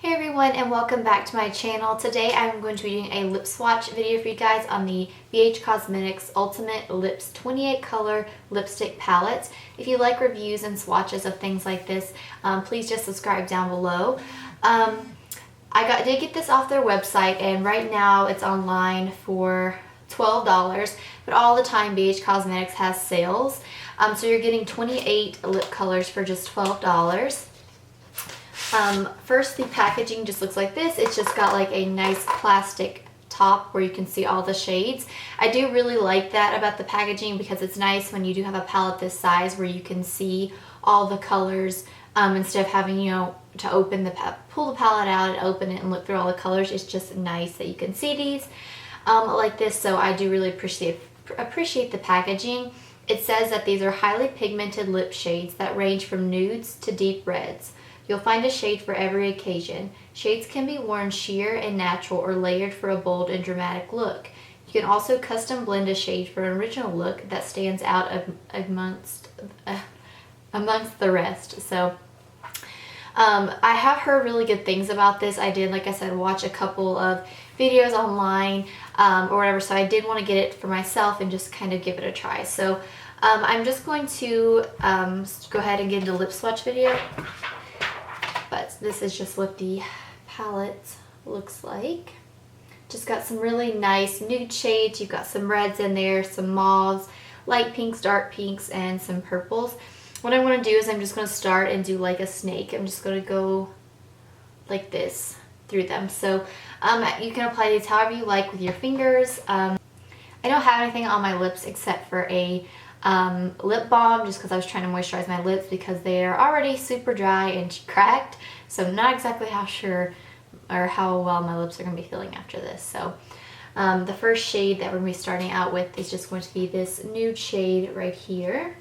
Hey everyone, and welcome back to my channel. Today I'm going to be doing a lip swatch video for you guys on the BH Cosmetics Ultimate Lips 28 Color Lipstick Palette. If you like reviews and swatches of things like this, please just subscribe down below. I did get this off their website, and right now it's online for $12, but all the time BH Cosmetics has sales. So you're getting 28 lip colors for just $12. First, the packaging just looks like this. It's just got like a nice plastic top where you can see all the shades. I do really like that about the packaging because it's nice when you do have a palette this size where you can see all the colors instead of having, to pull the palette out and open it and look through all the colors. It's just nice that you can see these like this, so I do really appreciate the packaging. It says that these are highly pigmented lip shades that range from nudes to deep reds. You'll find a shade for every occasion. Shades can be worn sheer and natural or layered for a bold and dramatic look. You can also custom blend a shade for an original look that stands out amongst the rest. So I have heard really good things about this. I did, like I said, watch a couple of videos online or whatever, so I did want to get it for myself and just kind of give it a try. So I'm just going to go ahead and get into the lip swatch video. But this is just what the palette looks like. Just got some really nice nude shades. You've got some reds in there, some mauves, light pinks, dark pinks, and some purples. What I want to do is I'm just going to start and do like a snake. I'm just going to go like this through them. So you can apply these however you like with your fingers. I don't have anything on my lips except for a lip balm, just because I was trying to moisturize my lips because they are already super dry and cracked, so I'm not exactly sure how well my lips are going to be feeling after this. So the first shade that we're going to be starting out with is just going to be this nude shade right here.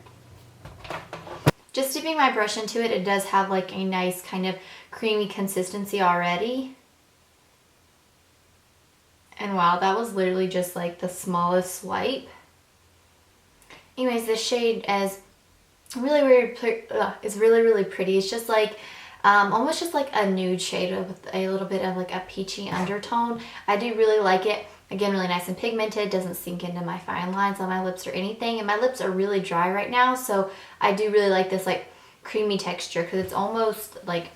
Just dipping my brush into it, it does have like a nice kind of creamy consistency already. And wow, that was literally just like the smallest swipe. Anyways, this shade is really pretty. It's just like almost just like a nude shade with a little bit of like a peachy undertone. I do really like it. Again, really nice and pigmented. Doesn't sink into my fine lines on my lips or anything. And my lips are really dry right now, so I do really like this like creamy texture because it's almost like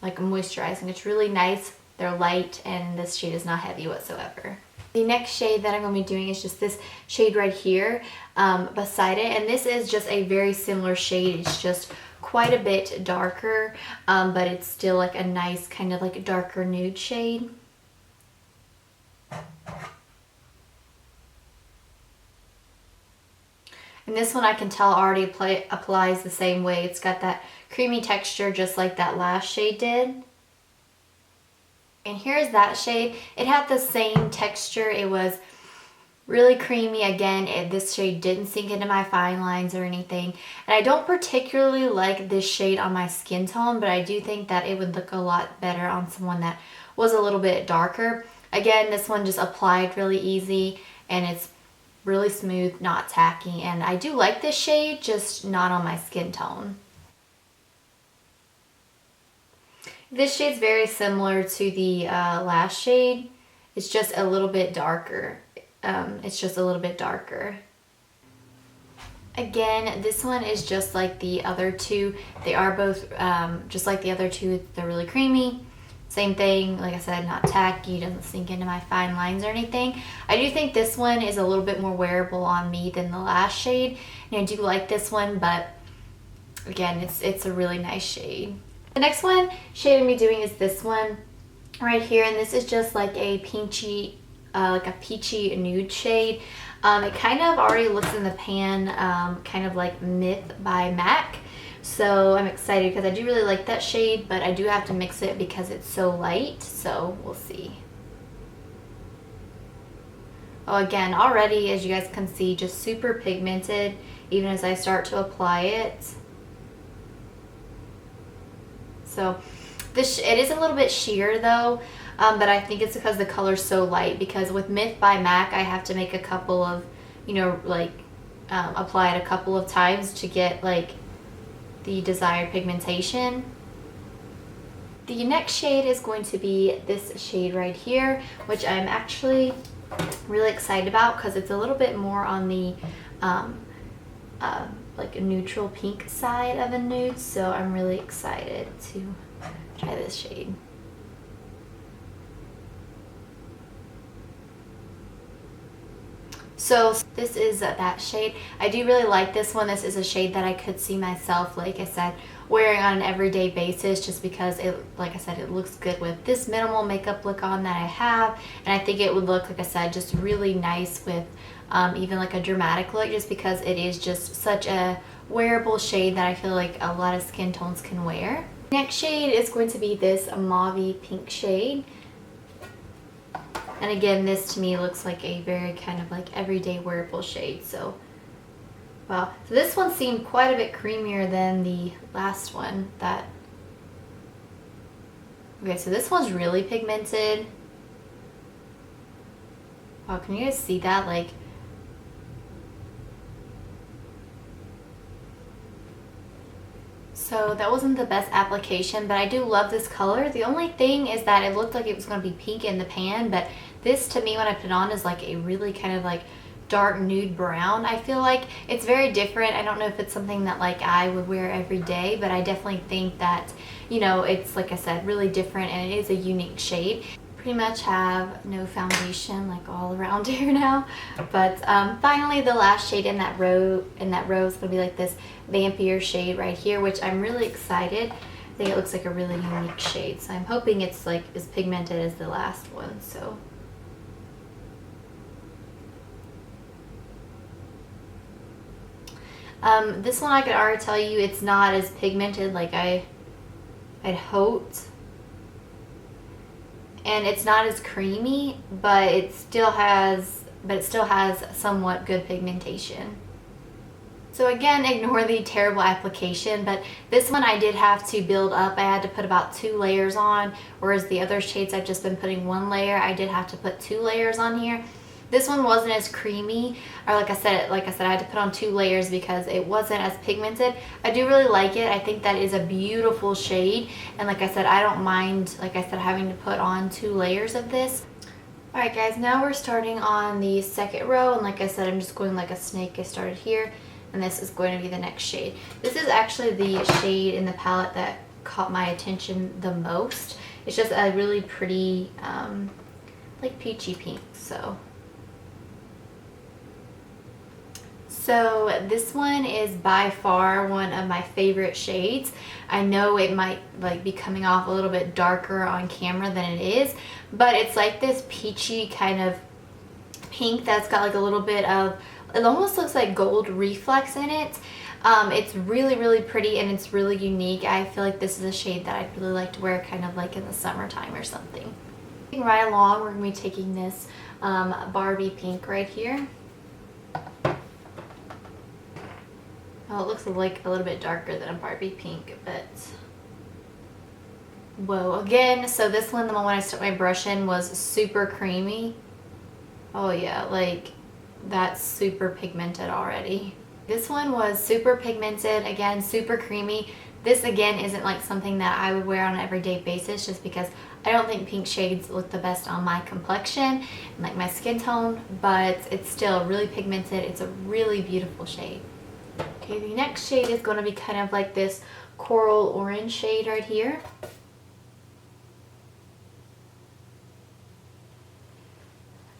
moisturizing. It's really nice. They're light, and this shade is not heavy whatsoever. The next shade that I'm going to be doing is just this shade right here beside it. And this is just a very similar shade. It's just quite a bit darker, but it's still like a nice kind of like a darker nude shade. And this one I can tell already applies the same way. It's got that creamy texture just like that last shade did. And here's that shade. It had the same texture. It was really creamy. Again, this shade didn't sink into my fine lines or anything. And I don't particularly like this shade on my skin tone, but I do think that it would look a lot better on someone that was a little bit darker. Again, this one just applied really easy, and it's really smooth, not tacky. And I do like this shade, just not on my skin tone. This shade's very similar to the last shade. It's just a little bit darker. Again, this one is just like the other two. They are both just like the other two. They're really creamy. Same thing, like I said, not tacky, doesn't sink into my fine lines or anything. I do think this one is a little bit more wearable on me than the last shade. And I do like this one, but again, it's a really nice shade. The next shade I'm going to be doing is this one right here, and this is just like a peachy nude shade. It kind of already looks in the pan, kind of like Myth by MAC. So I'm excited because I do really like that shade, but I do have to mix it because it's so light, so we'll see. Oh, again, already, as you guys can see, just super pigmented, even as I start to apply it. So it is a little bit sheer though, but I think it's because the color's so light, because with Myth by MAC I have to make a couple of, apply it a couple of times to get like the desired pigmentation. The next shade is going to be this shade right here, which I'm actually really excited about because it's a little bit more on the like a neutral pink side of a nude, so I'm really excited to try this shade. So this is that shade. I do really like this one. This is a shade that I could see myself, like I said, wearing on an everyday basis, just because it, like I said, it looks good with this minimal makeup look on that I have, and I think it would look, like I said, just really nice with even like a dramatic look, just because it is just such a wearable shade that I feel like a lot of skin tones can wear. Next shade is going to be this mauve pink shade. And again, this to me looks like a very kind of like everyday wearable shade. So, wow. So this one seemed quite a bit creamier than the last one. Okay, so this one's really pigmented. Wow, can you guys see that? Like, so that wasn't the best application, but I do love this color. The only thing is that it looked like it was going to be pink in the pan, but this to me when I put it on is like a really kind of like dark nude brown. I feel like it's very different. I don't know if it's something that like I would wear every day, but I definitely think that, you know, it's, like I said, really different, and it is a unique shade. Pretty much have no foundation like all around here now, but finally the last shade in that row is going to be like this vampire shade right here, which I'm really excited. I think it looks like a really unique shade, so I'm hoping it's like as pigmented as the last one. So this one I could already tell you it's not as pigmented like I'd hoped. And it's not as creamy, but it still has somewhat good pigmentation. So again, ignore the terrible application, but this one I did have to build up. I had to put about 2 layers on, whereas the other shades I've just been putting 1 layer. I did have to put 2 layers on here. This one wasn't as creamy, or like I said, I had to put on 2 layers because it wasn't as pigmented. I do really like it. I think that is a beautiful shade, and like I said, I don't mind, like I said, having to put on 2 layers of this. Alright guys, now we're starting on the second row, and like I said, I'm just going like a snake. I started here, and this is going to be the next shade. This is actually the shade in the palette that caught my attention the most. It's just a really pretty, like peachy pink, So this one is by far one of my favorite shades. I know it might like be coming off a little bit darker on camera than it is, but it's like this peachy kind of pink that's got like a little bit of, it almost looks like gold reflex in it. It's really, really pretty, and it's really unique. I feel like this is a shade that I'd really like to wear kind of like in the summertime or something. Right along, we're going to be taking this Barbie pink right here. Oh, it looks like a little bit darker than a Barbie pink, but whoa. Again, so this one, the moment I stuck my brush in, was super creamy. Oh yeah, like that's super pigmented already. This one was super pigmented, again, super creamy. This again isn't like something that I would wear on an everyday basis, just because I don't think pink shades look the best on my complexion and like my skin tone, but it's still really pigmented. It's a really beautiful shade. Okay, the next shade is going to be kind of like this coral orange shade right here.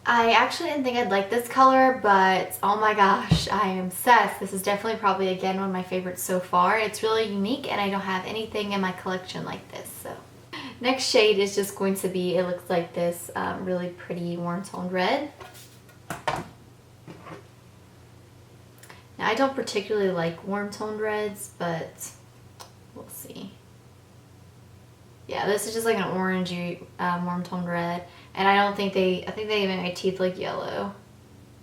I actually didn't think I'd like this color, but oh my gosh, I am obsessed. This is definitely probably, again, one of my favorites so far. It's really unique, and I don't have anything in my collection like this. So next shade is just going to be, it looks like this really pretty warm toned red. Now, I don't particularly like warm toned reds, but we'll see. Yeah, this is just like an orangey warm toned red, and I think they make my teeth look yellow.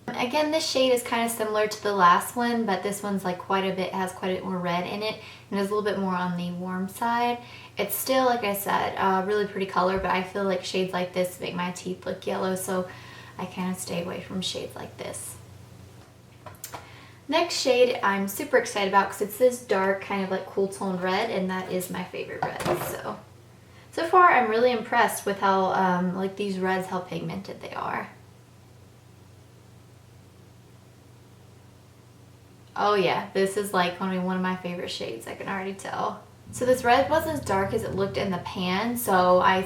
Again, this shade is kind of similar to the last one, but this one's like has quite a bit more red in it, and is a little bit more on the warm side. It's still, like I said, a really pretty color, but I feel like shades like this make my teeth look yellow, so I kind of stay away from shades like this. Next shade I'm super excited about because it's this dark kind of like cool toned red, and that is my favorite red. So So far, I'm really impressed with how, like these reds, how pigmented they are. Oh yeah, this is like one of my favorite shades, I can already tell. So this red wasn't as dark as it looked in the pan, so I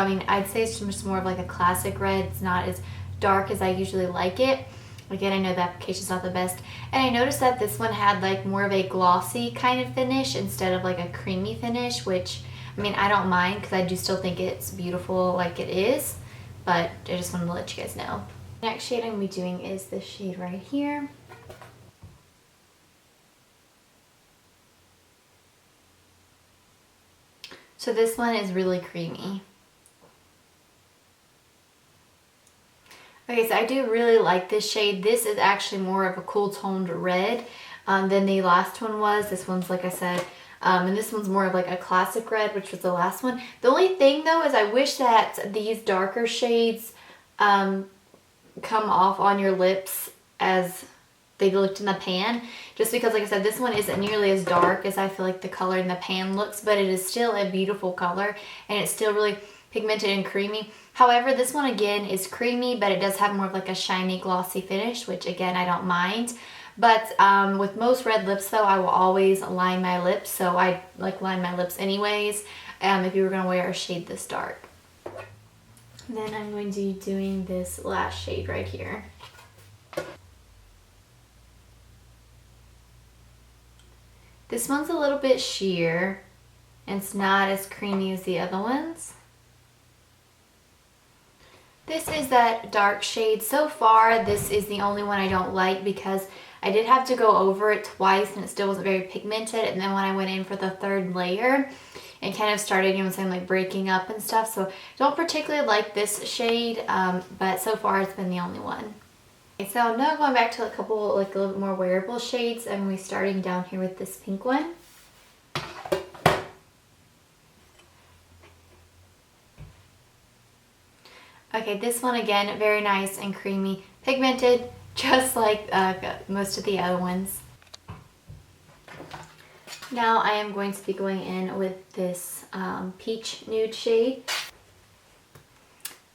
mean, I'd say it's just more of like a classic red. It's not as dark as I usually like it. Again, I know the application's not the best. And I noticed that this one had like more of a glossy kind of finish instead of like a creamy finish, which, I mean, I don't mind because I do still think it's beautiful like it is, but I just wanted to let you guys know. The next shade I'm going to be doing is this shade right here. So this one is really creamy. Okay, so I do really like this shade. This is actually more of a cool toned red than the last one was. This one's, like I said, and this one's more of like a classic red, which was the last one. The only thing though is I wish that these darker shades come off on your lips as they looked in the pan, just because, like I said, this one isn't nearly as dark as I feel like the color in the pan looks, but it is still a beautiful color and it's still really pigmented and creamy. However, this one again is creamy, but it does have more of like a shiny glossy finish, which again I don't mind. But with most red lips though, I will always line my lips, so I like line my lips anyways if you were going to wear a shade this dark. Then I'm going to be doing this last shade right here. This one's a little bit sheer, and it's not as creamy as the other ones. This is that dark shade. So far, this is the only one I don't like because I did have to go over it twice and it still wasn't very pigmented. And then when I went in for the third layer, it kind of started, you know, saying like breaking up and stuff. So don't particularly like this shade, but so far it's been the only one. Okay, so now going back to a couple, like a little bit more wearable shades. I'm going to be starting down here with this pink one. Okay, this one again, very nice and creamy, pigmented, just like most of the other ones. Now I am going to be going in with this peach nude shade.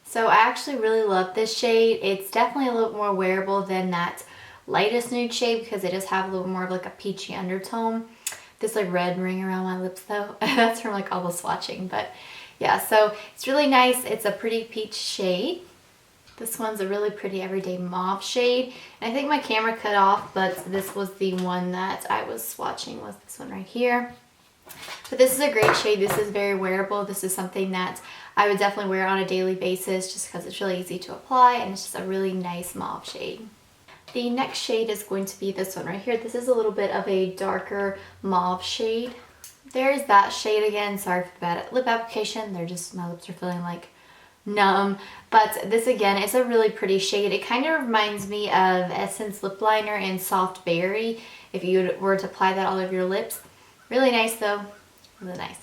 So I actually really love this shade. It's definitely a little more wearable than that lightest nude shade because it does have a little more of like a peachy undertone. This like red ring around my lips though, that's from like all the swatching, but yeah, so it's really nice. It's a pretty peach shade. This one's a really pretty everyday mauve shade. And I think my camera cut off, but this was the one that I was swatching, was this one right here. But this is a great shade. This is very wearable. This is something that I would definitely wear on a daily basis just because it's really easy to apply and it's just a really nice mauve shade. The next shade is going to be this one right here. This is a little bit of a darker mauve shade. There's that shade again. Sorry for the bad lip application. They're just, my lips are feeling like numb. But this again is a really pretty shade. It kind of reminds me of Essence Lip Liner in Soft Berry if you were to apply that all over your lips. Really nice though. Really nice.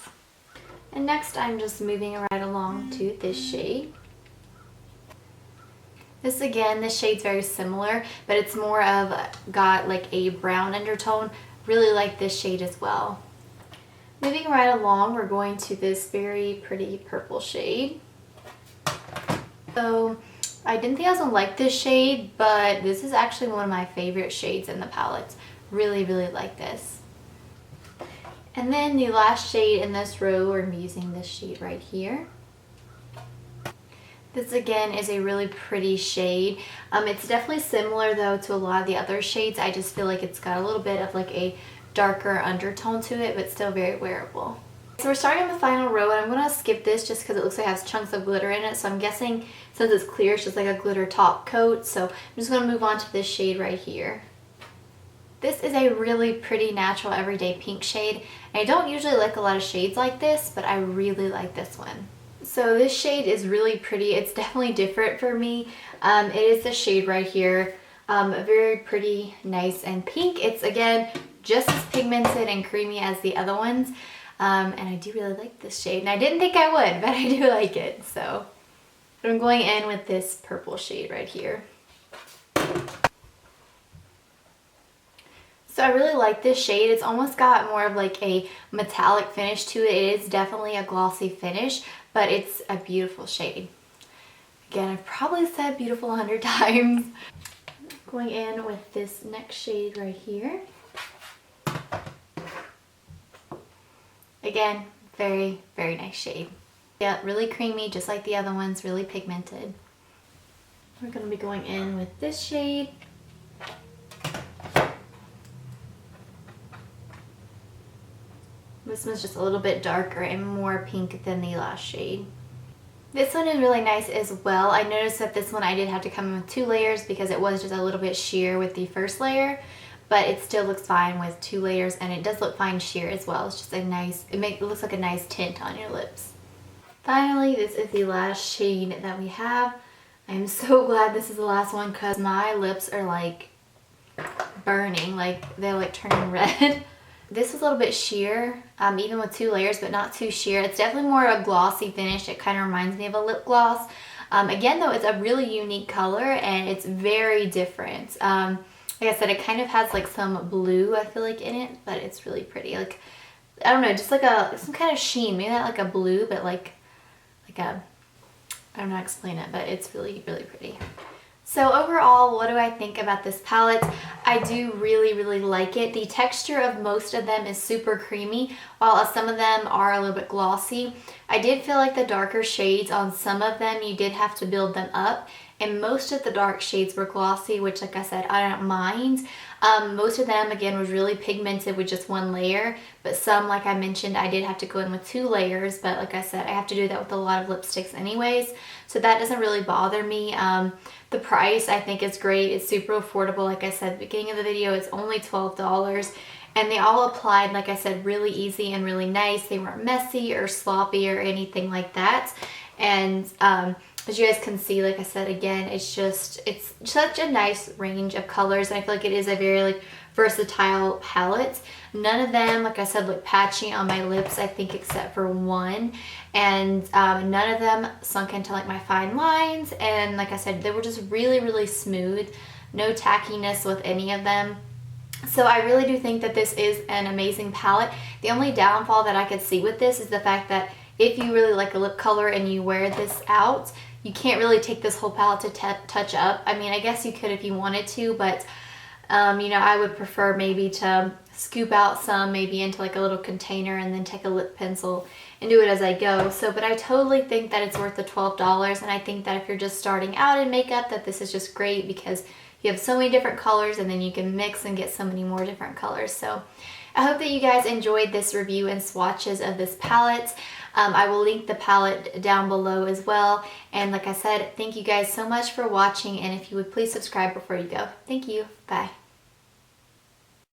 And next I'm just moving right along to this shade. This again, this shade's very similar, but it's more of got like a brown undertone. Really like this shade as well. Moving right along, we're going to this very pretty purple shade. So I didn't think I was gonna like this shade, but this is actually one of my favorite shades in the palette. Really, really like this. And then the last shade in this row, we're gonna be using this shade right here. This again is a really pretty shade. It's definitely similar though to a lot of the other shades. I just feel like it's got a little bit of like a darker undertone to it, but still very wearable. So we're starting on the final row, and I'm going to skip this just because it looks like it has chunks of glitter in it. So I'm guessing since it's clear, it's just like a glitter top coat. So I'm just going to move on to this shade right here. This is a really pretty natural everyday pink shade. I don't usually like a lot of shades like this, but I really like this one. So this shade is really pretty. It's definitely different for me. It is the shade right here. Very pretty, nice, and pink. It's again just as pigmented and creamy as the other ones. And I do really like this shade. And I didn't think I would, but I do like it. So I'm going in with this purple shade right here. So I really like this shade. It's almost got more of like a metallic finish to it. It is definitely a glossy finish, but it's a beautiful shade. Again, I've probably said beautiful 100 times. Going in with this next shade right here. Again, very, very nice shade. Yeah, really creamy, just like the other ones, really pigmented. We're going to be going in with this shade. This one's just a little bit darker and more pink than the last shade. This one is really nice as well. I noticed that this one I did have to come in with 2 layers because it was just a little bit sheer with the first layer, but it still looks fine with 2 layers, and it does look fine sheer as well. It's just a nice, it looks like a nice tint on your lips. Finally, this is the last shade that we have. I am so glad this is the last one because my lips are like burning, like they're like turning red. This is a little bit sheer, even with 2 layers, but not too sheer. It's definitely more a glossy finish. It kind of reminds me of a lip gloss. Again, though, it's a really unique color and it's very different. Like I said, it kind of has like some blue, I feel like, in it, but it's really pretty. Like, I don't know, just like some kind of sheen. Maybe not like a blue, but like a, I don't know how to explain it, but it's really, really pretty. So overall, what do I think about this palette? I do really, really like it. The texture of most of them is super creamy, while some of them are a little bit glossy. I did feel like the darker shades on some of them, you did have to build them up, and most of the dark shades were glossy, which, like I said, I don't mind. Most of them, again, was really pigmented with just 1 layer, but some, like I mentioned, I did have to go in with 2 layers, but like I said, I have to do that with a lot of lipsticks anyways, so that doesn't really bother me. The price, I think, is great. It's super affordable. Like I said at the beginning of the video, it's only $12, and they all applied, like I said, really easy and really nice. They weren't messy or sloppy or anything like that, and as you guys can see, like I said, again, it's such a nice range of colors, and I feel like it is a very like versatile palette. None of them, like I said, look patchy on my lips, I think, except for one, and none of them sunk into like my fine lines, and like I said, they were just really, really smooth. No tackiness with any of them. So I really do think that this is an amazing palette. The only downfall that I could see with this is the fact that if you really like a lip color and you wear this out, you can't really take this whole palette to touch up. I mean, I guess you could if you wanted to, but you know, I would prefer maybe to scoop out some maybe into like a little container and then take a lip pencil and do it as I go. So, but I totally think that it's worth the $12, and I think that if you're just starting out in makeup, that this is just great because you have so many different colors, and then you can mix and get so many more different colors. So I hope that you guys enjoyed this review and swatches of this palette. I will link the palette down below as well. And like I said, thank you guys so much for watching, and if you would please subscribe before you go. Thank you. Bye.